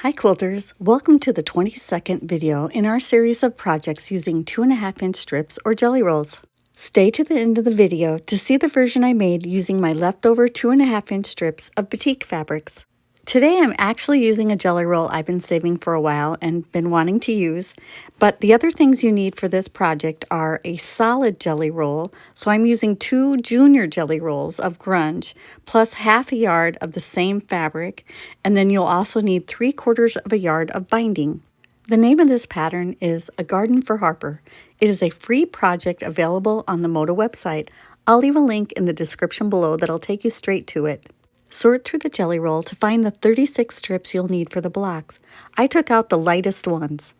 Hi quilters, welcome to the 22nd video in our series of projects using 2.5-inch strips or jelly rolls. Stay to the end of the video to see the version I made using my leftover 2.5-inch strips of batik fabrics. Today I'm actually using a jelly roll I've been saving for a while and been wanting to use, but the other things you need for this project are a solid jelly roll, so I'm using 2 junior jelly rolls of grunge plus half a yard of the same fabric, and then you'll also need 3/4 of a yard of binding. The name of this pattern is A Garden for Harper. It is a free project available on the Moda website. I'll leave a link in the description below that'll take you straight to it. Sort through the jelly roll to find the 36 strips you'll need for the blocks. I took out the lightest ones.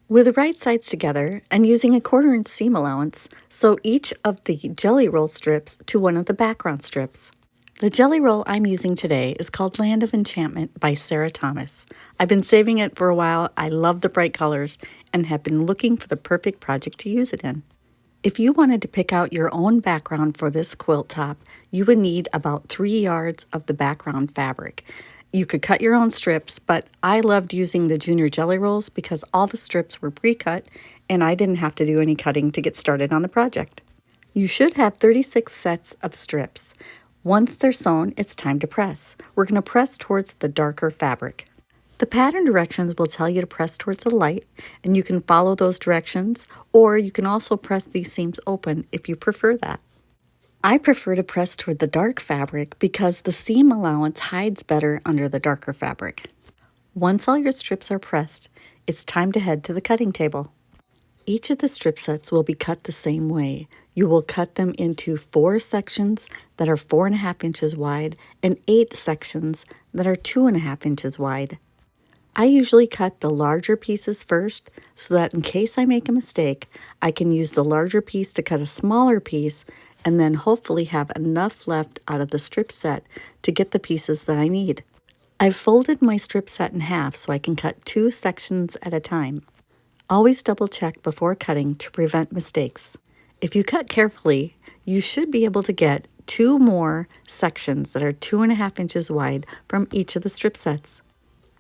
With the right sides together and using a 1/4-inch seam allowance, sew each of the jelly roll strips to one of the background strips. The jelly roll I'm using today is called Land of Enchantment by Sarah Thomas. I've been saving it for a while. I love the bright colors and have been looking for the perfect project to use it in. If you wanted to pick out your own background for this quilt top, you would need about 3 yards of the background fabric. You could cut your own strips, but I loved using the junior jelly rolls because all the strips were pre-cut and I didn't have to do any cutting to get started on the project. You should have 36 sets of strips. Once they're sewn, it's time to press. We're going to press towards the darker fabric. The pattern directions will tell you to press towards the light, and you can follow those directions, or you can also press these seams open if you prefer that. I prefer to press toward the dark fabric because the seam allowance hides better under the darker fabric. Once all your strips are pressed, it's time to head to the cutting table. Each of the strip sets will be cut the same way. You will cut them into 4 sections that are 4.5 inches wide and 8 sections that are 2.5 inches wide. I usually cut the larger pieces first so that in case I make a mistake, I can use the larger piece to cut a smaller piece and then hopefully have enough left out of the strip set to get the pieces that I need. I've folded my strip set in half so I can cut 2 sections at a time. Always double check before cutting to prevent mistakes. If you cut carefully, you should be able to get 2 more sections that are 2.5 inches wide from each of the strip sets.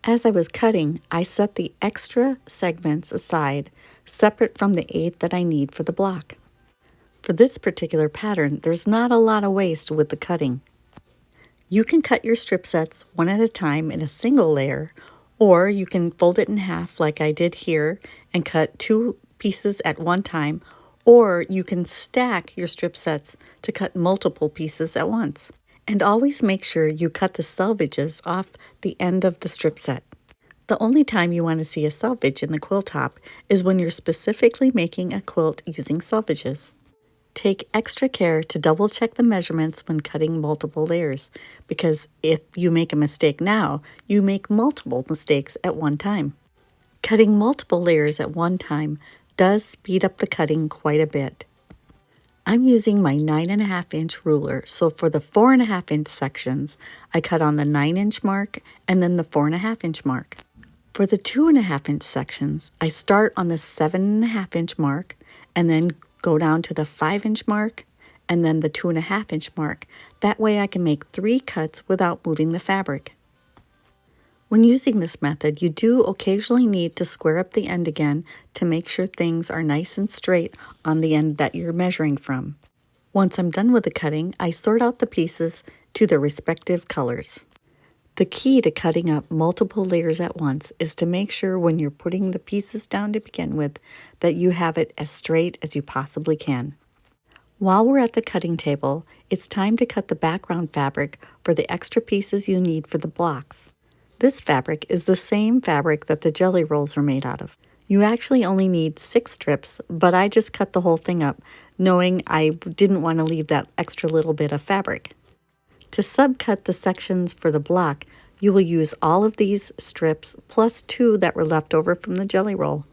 As I was cutting, I set the extra segments aside, separate from the 8 that I need for the block. For this particular pattern, there's not a lot of waste with the cutting. You can cut your strip sets one at a time in a single layer, or you can fold it in half like I did here and cut 2 pieces at one time, or you can stack your strip sets to cut multiple pieces at once. And always make sure you cut the selvages off the end of the strip set. The only time you want to see a selvage in the quilt top is when you're specifically making a quilt using selvages. Take extra care to double check the measurements when cutting multiple layers, because if you make a mistake now, you make multiple mistakes at one time. Cutting multiple layers at one time does speed up the cutting quite a bit. I'm using my 9.5-inch ruler, so for the 4.5-inch sections, I cut on the 9-inch mark and then the 4.5-inch mark. For the 2.5-inch sections, I start on the 7.5-inch mark and then go down to the 5-inch mark and then the 2.5-inch mark. That way I can make 3 cuts without moving the fabric. When using this method, you do occasionally need to square up the end again to make sure things are nice and straight on the end that you're measuring from. Once I'm done with the cutting, I sort out the pieces to their respective colors. The key to cutting up multiple layers at once is to make sure when you're putting the pieces down to begin with that you have it as straight as you possibly can. While we're at the cutting table, it's time to cut the background fabric for the extra pieces you need for the blocks. This fabric is the same fabric that the jelly rolls are made out of. You actually only need 6 strips, but I just cut the whole thing up, knowing I didn't want to leave that extra little bit of fabric. To subcut the sections for the block, you will use all of these strips plus 2 that were left over from the jelly roll.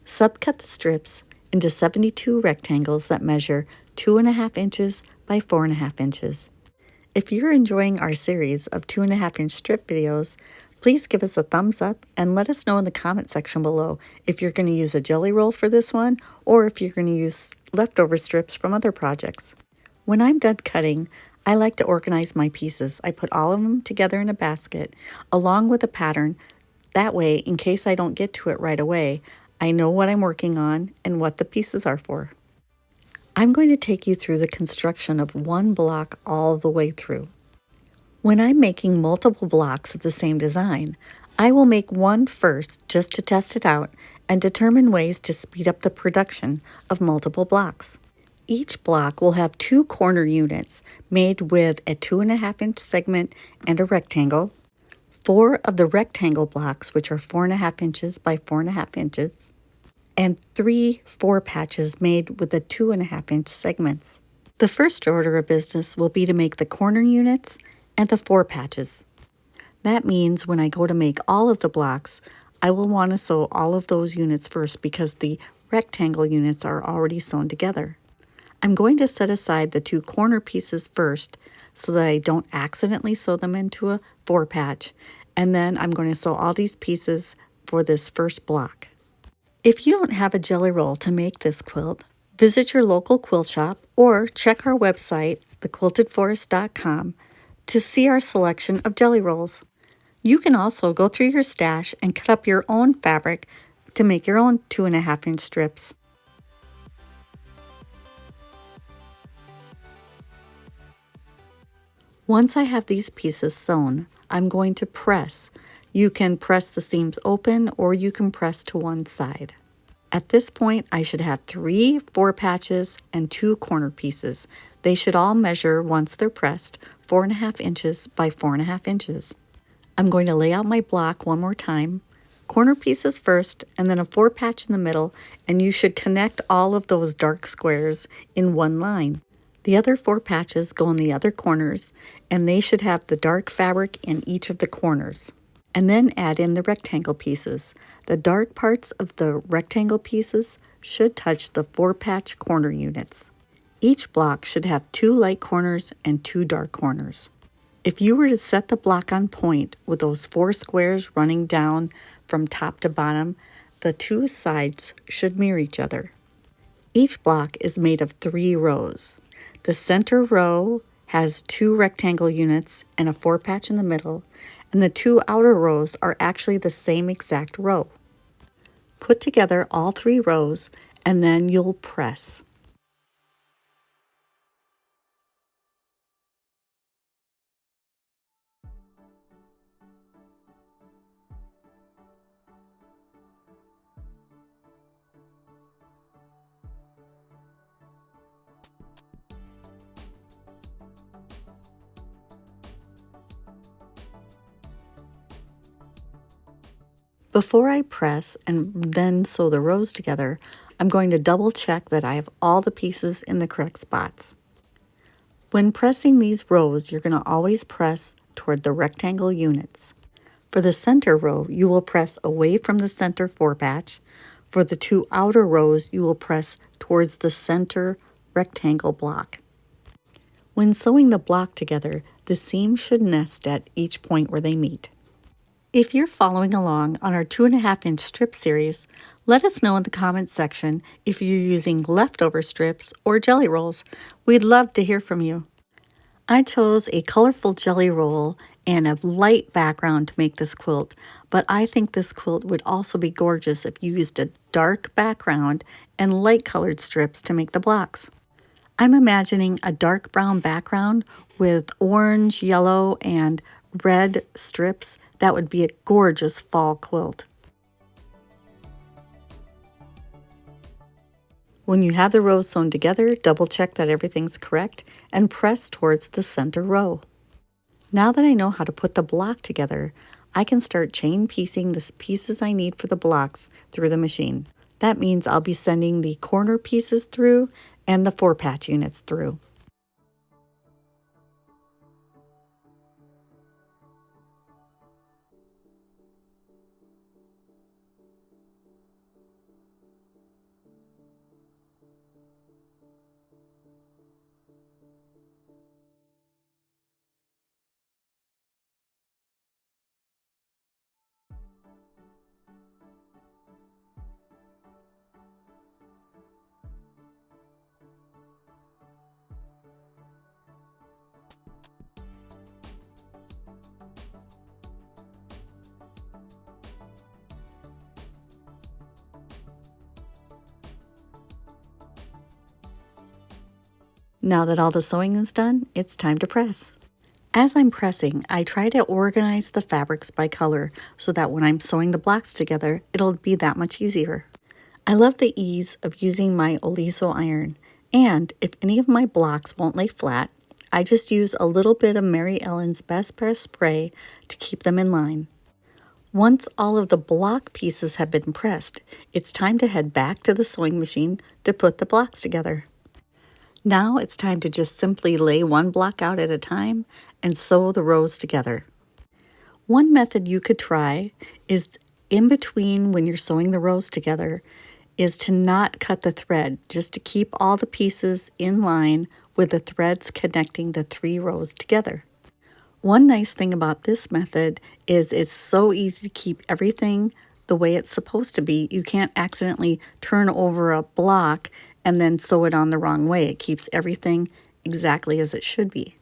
Subcut the strips into 72 rectangles that measure 2.5 inches by 4.5 inches. If you're enjoying our series of 2.5-inch strip videos, please give us a thumbs up and let us know in the comment section below if you're going to use a jelly roll for this one or if you're going to use leftover strips from other projects. When I'm done cutting, I like to organize my pieces. I put all of them together in a basket along with a pattern That way, in case I don't get to it right away, I know what I'm working on and what the pieces are for. I'm going to take you through the construction of one block all the way through. When I'm making multiple blocks of the same design, I will make one first just to test it out and determine ways to speed up the production of multiple blocks. Each block will have 2 corner units made with a 2.5-inch segment and a rectangle, 4 of the rectangle blocks, which are 4.5 inches by 4.5 inches, and 3 4 patches made with the 2.5-inch segments. The first order of business will be to make the corner units and the 4 patches. That means when I go to make all of the blocks, I will want to sew all of those units first because the rectangle units are already sewn together. I'm going to set aside the 2 corner pieces first so that I don't accidentally sew them into a 4 patch, and then I'm going to sew all these pieces for this first block. If you don't have a jelly roll to make this quilt, visit your local quilt shop or check our website, thequiltedforest.com, to see our selection of jelly rolls. You can also go through your stash and cut up your own fabric to make your own 2.5-inch strips. Once I have these pieces sewn, I'm going to press. You can press the seams open or you can press to one side. At this point, I should have 3 4 patches and 2 corner pieces. They should all measure, once they're pressed, 4.5 inches by 4.5 inches. I'm going to lay out my block one more time. Corner pieces first, and then a 4 patch in the middle, and you should connect all of those dark squares in one line. The other 4 patches go in the other corners, and they should have the dark fabric in each of the corners. And then add in the rectangle pieces. The dark parts of the rectangle pieces should touch the 4 patch corner units. Each block should have 2 light corners and 2 dark corners. If you were to set the block on point with those 4 squares running down from top to bottom, the 2 sides should mirror each other. Each block is made of 3 rows. The center row has 2 rectangle units and a 4 patch in the middle, and the 2 outer rows are actually the same exact row. Put together all 3 rows and then you'll press. Before I press and then sew the rows together, I'm going to double check that I have all the pieces in the correct spots. When pressing these rows, you're going to always press toward the rectangle units. For the center row, you will press away from the center 4 patch. For the 2 outer rows, you will press towards the center rectangle block. When sewing the block together, the seams should nest at each point where they meet. If you're following along on our 2.5-inch strip series, let us know in the comments section if you're using leftover strips or jelly rolls. We'd love to hear from you. I chose a colorful jelly roll and a light background to make this quilt, but I think this quilt would also be gorgeous if you used a dark background and light colored strips to make the blocks. I'm imagining a dark brown background with orange, yellow, and red strips. That would be a gorgeous fall quilt. When you have the rows sewn together, double check that everything's correct and press towards the center row. Now that I know how to put the block together, I can start chain piecing the pieces I need for the blocks through the machine. That means I'll be sending the corner pieces through and the 4 patch units through. Now that all the sewing is done, it's time to press. As I'm pressing, I try to organize the fabrics by color so that when I'm sewing the blocks together, it'll be that much easier. I love the ease of using my Oliso iron, and if any of my blocks won't lay flat, I just use a little bit of Mary Ellen's Best Press spray to keep them in line. Once all of the block pieces have been pressed, it's time to head back to the sewing machine to put the blocks together. Now it's time to just simply lay one block out at a time and sew the rows together. One method you could try is in between when you're sewing the rows together is to not cut the thread, just to keep all the pieces in line with the threads connecting the 3 rows together. One nice thing about this method is it's so easy to keep everything the way it's supposed to be. You can't accidentally turn over a block and then sew it on the wrong way. It keeps everything exactly as it should be.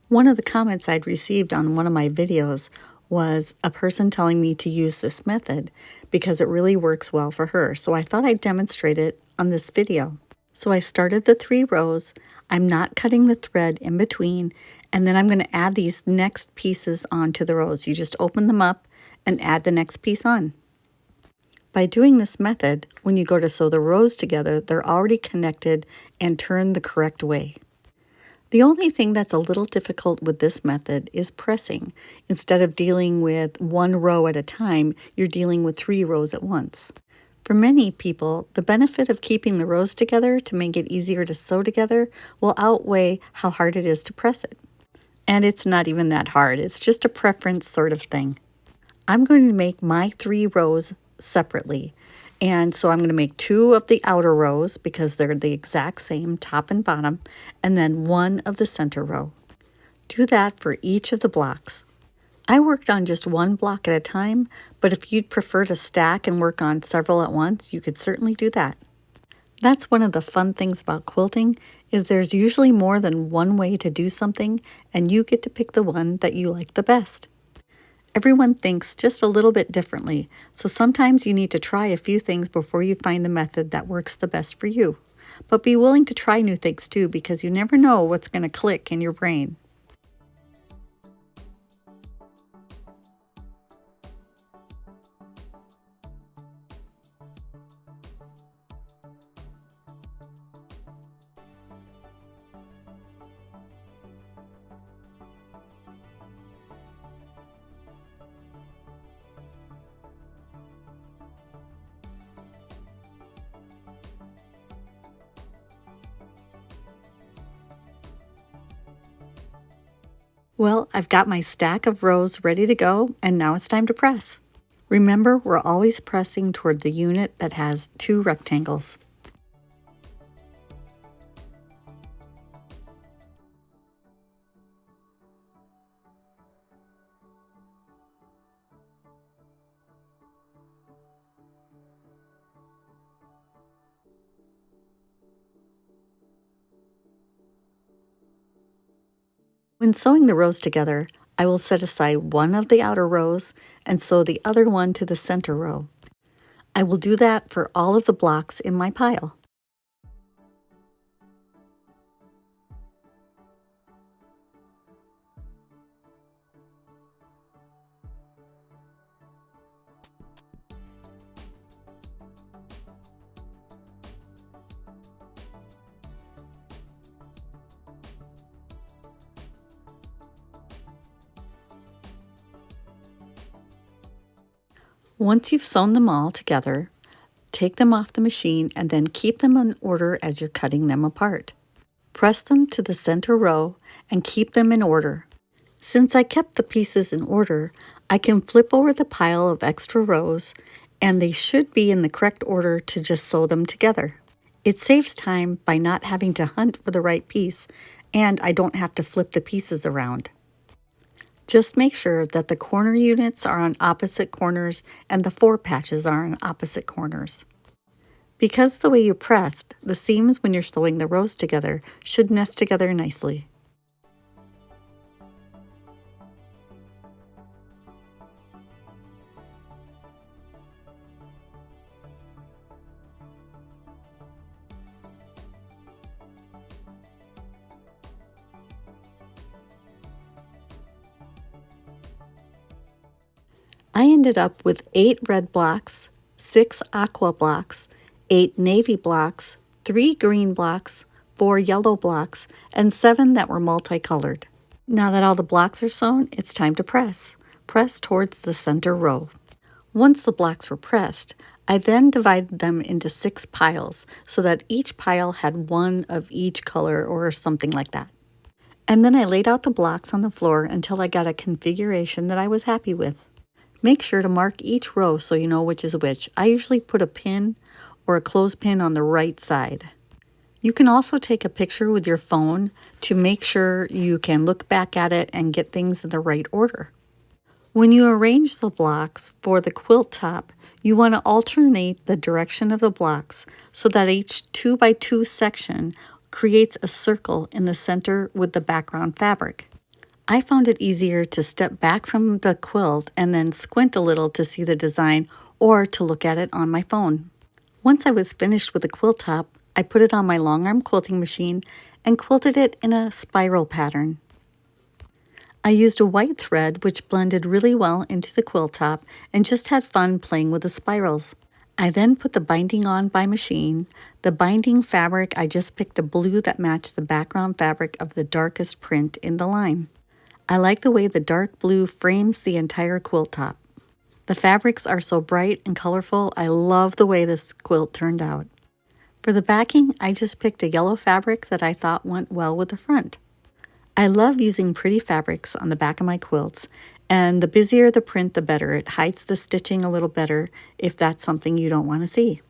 One of the comments I'd received on one of my videos was a person telling me to use this method because it really works well for her. So I thought I'd demonstrate it on this video. So I started the 3 rows. I'm not cutting the thread in between, and then I'm going to add these next pieces onto the rows. You just open them up and add the next piece on. By doing this method, when you go to sew the rows together, they're already connected and turned the correct way. The only thing that's a little difficult with this method is pressing. Instead of dealing with 1 row at a time, you're dealing with 3 rows at once. For many people, the benefit of keeping the rows together to make it easier to sew together will outweigh how hard it is to press it. And it's not even that hard, it's just a preference sort of thing. I'm going to make my 3 rows separately. And so I'm going to make 2 of the outer rows because they're the exact same top and bottom, and then 1 of the center row. Do that for each of the blocks. I worked on just 1 block at a time, but if you'd prefer to stack and work on several at once, you could certainly do that. That's one of the fun things about quilting, is there's usually more than one way to do something, and you get to pick the one that you like the best. Everyone thinks just a little bit differently, so sometimes you need to try a few things before you find the method that works the best for you. But be willing to try new things too, because you never know what's going to click in your brain. Well, I've got my stack of rows ready to go, and now it's time to press. Remember, we're always pressing toward the unit that has 2 rectangles. When sewing the rows together, I will set aside 1 of the outer rows and sew the other one to the center row. I will do that for all of the blocks in my pile. Once you've sewn them all together, take them off the machine and then keep them in order as you're cutting them apart. Press them to the center row and keep them in order. Since I kept the pieces in order, I can flip over the pile of extra rows, and they should be in the correct order to just sew them together. It saves time by not having to hunt for the right piece, and I don't have to flip the pieces around. Just make sure that the corner units are on opposite corners and the 4 patches are on opposite corners. Because the way you pressed, the seams when you're sewing the rows together should nest together nicely. I ended up with 8 red blocks, 6 aqua blocks, 8 navy blocks, 3 green blocks, 4 yellow blocks, and 7 that were multicolored. Now that all the blocks are sewn, it's time to press. Press towards the center row. Once the blocks were pressed, I then divided them into 6 piles so that each pile had one of each color or something like that. And then I laid out the blocks on the floor until I got a configuration that I was happy with. Make sure to mark each row so you know which is which. I usually put a pin or a clothespin on the right side. You can also take a picture with your phone to make sure you can look back at it and get things in the right order. When you arrange the blocks for the quilt top, you want to alternate the direction of the blocks so that each 2x2 section creates a circle in the center with the background fabric. I found it easier to step back from the quilt and then squint a little to see the design or to look at it on my phone. Once I was finished with the quilt top, I put it on my long arm quilting machine and quilted it in a spiral pattern. I used a white thread which blended really well into the quilt top and just had fun playing with the spirals. I then put the binding on by machine. The binding fabric, I just picked a blue that matched the background fabric of the darkest print in the line. I like the way the dark blue frames the entire quilt top. The fabrics are so bright and colorful. I love the way this quilt turned out. For the backing, I just picked a yellow fabric that I thought went well with the front. I love using pretty fabrics on the back of my quilts, and the busier the print, the better. It hides the stitching a little better if that's something you don't want to see.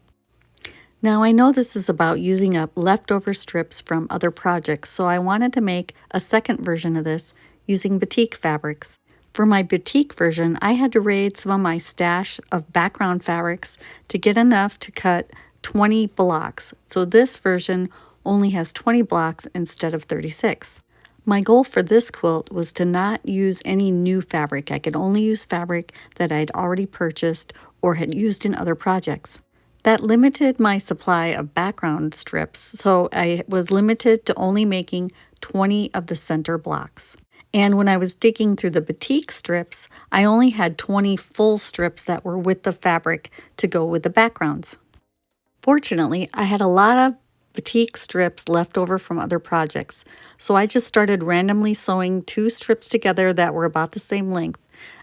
Now I know this is about using up leftover strips from other projects, so I wanted to make a second version of this using batik fabrics. For my batik version, I had to raid some of my stash of background fabrics to get enough to cut 20 blocks. So this version only has 20 blocks instead of 36. My goal for this quilt was to not use any new fabric. I could only use fabric that I'd already purchased or had used in other projects. That limited my supply of background strips, so I was limited to only making 20 of the center blocks. And when I was digging through the batik strips, I only had 20 full strips that were with the fabric to go with the backgrounds. Fortunately, I had a lot of batik strips left over from other projects, so I just started randomly sewing 2 strips together that were about the same length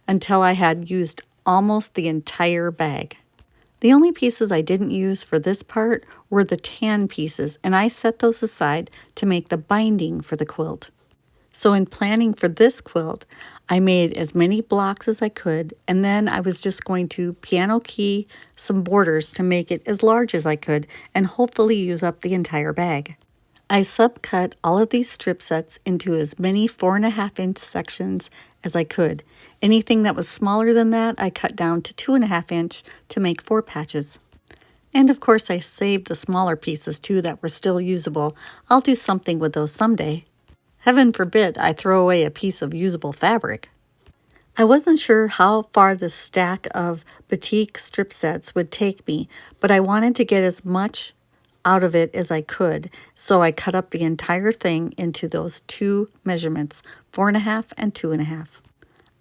until I had used almost the entire bag. The only pieces I didn't use for this part were the tan pieces, and I set those aside to make the binding for the quilt. So in planning for this quilt, I made as many blocks as I could, and then I was just going to piano key some borders to make it as large as I could and hopefully use up the entire bag. I subcut all of these strip sets into as many 4.5-inch sections as I could. Anything that was smaller than that, I cut down to 2.5-inch to make 4 patches. And of course, I saved the smaller pieces too that were still usable. I'll do something with those someday. Heaven forbid I throw away a piece of usable fabric. I wasn't sure how far the stack of batik strip sets would take me, but I wanted to get as much out of it as I could, so I cut up the entire thing into those 2 measurements, 4.5 and 2.5.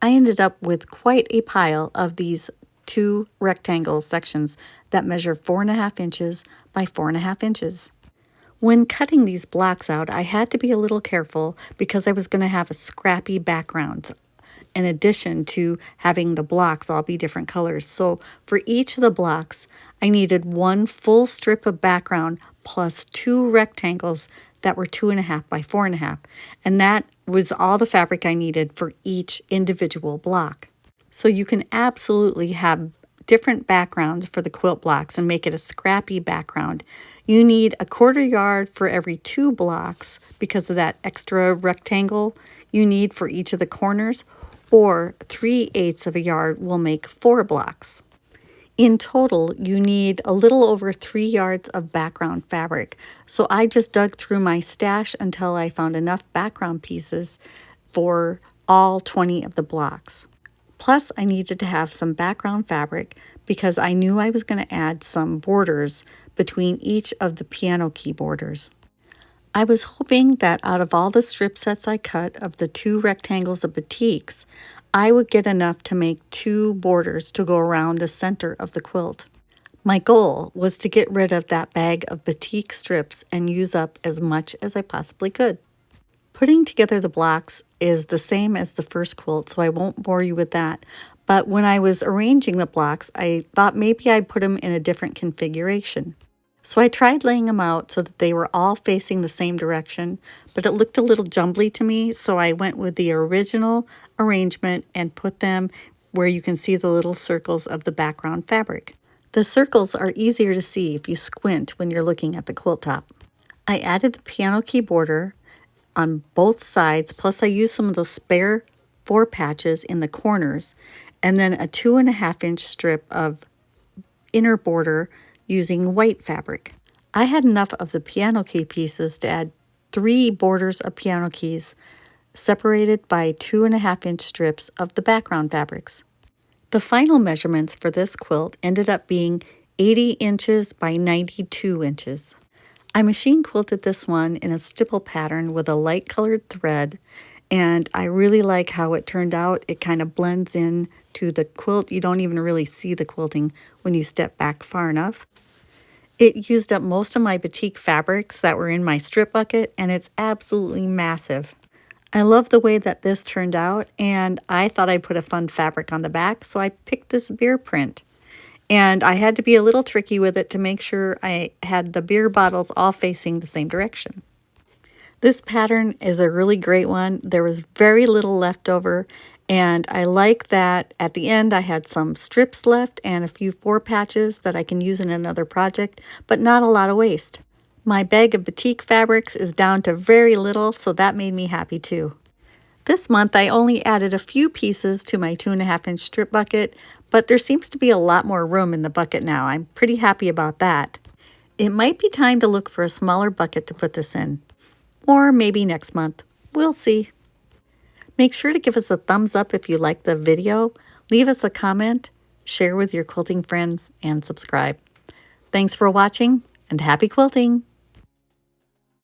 I ended up with quite a pile of these 2 rectangle sections that measure 4.5 inches by 4.5 inches. When cutting these blocks out, I had to be a little careful because I was going to have a scrappy background in addition to having the blocks all be different colors. So for each of the blocks, I needed 1 full strip of background plus 2 rectangles that were 2.5 by 4.5. And that was all the fabric I needed for each individual block. So you can absolutely have different backgrounds for the quilt blocks and make it a scrappy background. You need 1/4 yard for every 2 blocks because of that extra rectangle you need for each of the corners, or 3/8 of a yard will make 4 blocks. In total, you need a little over 3 yards of background fabric. So I just dug through my stash until I found enough background pieces for all 20 of the blocks. Plus, I needed to have some background fabric because I knew I was going to add some borders between each of the piano key borders. I was hoping that out of all the strip sets I cut of the 2 rectangles of batiks, I would get enough to make 2 borders to go around the center of the quilt. My goal was to get rid of that bag of batik strips and use up as much as I possibly could. Putting together the blocks is the same as the first quilt, so I won't bore you with that. But when I was arranging the blocks, I thought maybe I'd put them in a different configuration. So I tried laying them out so that they were all facing the same direction, but it looked a little jumbly to me, so I went with the original arrangement and put them where you can see the little circles of the background fabric. The circles are easier to see if you squint when you're looking at the quilt top. I added the piano key border on both sides, plus I used some of those spare 4 patches in the corners, and then a 2.5-inch strip of inner border using white fabric. I had enough of the piano key pieces to add 3 borders of piano keys separated by 2.5-inch strips of the background fabrics. The final measurements for this quilt ended up being 80 inches by 92 inches. I machine quilted this one in a stipple pattern with a light colored thread, and I really like how it turned out. It kind of blends in to the quilt. You don't even really see the quilting when you step back far enough. It used up most of my batik fabrics that were in my strip bucket, and it's absolutely massive. I love the way that this turned out, and I thought I'd put a fun fabric on the back, so I picked this beer print. And I had to be a little tricky with it to make sure I had the beer bottles all facing the same direction. This pattern is a really great one. There was very little left over, and I like that at the end I had some strips left and a few 4 patches that I can use in another project, but not a lot of waste. My bag of batik fabrics is down to very little, so that made me happy too. This month I only added a few pieces to my 2.5-inch strip bucket, but there seems to be a lot more room in the bucket now. I'm pretty happy about that. It might be time to look for a smaller bucket to put this in. Or maybe next month. We'll see. Make sure to give us a thumbs up if you like the video, leave us a comment, share with your quilting friends, and subscribe. Thanks for watching, and happy quilting!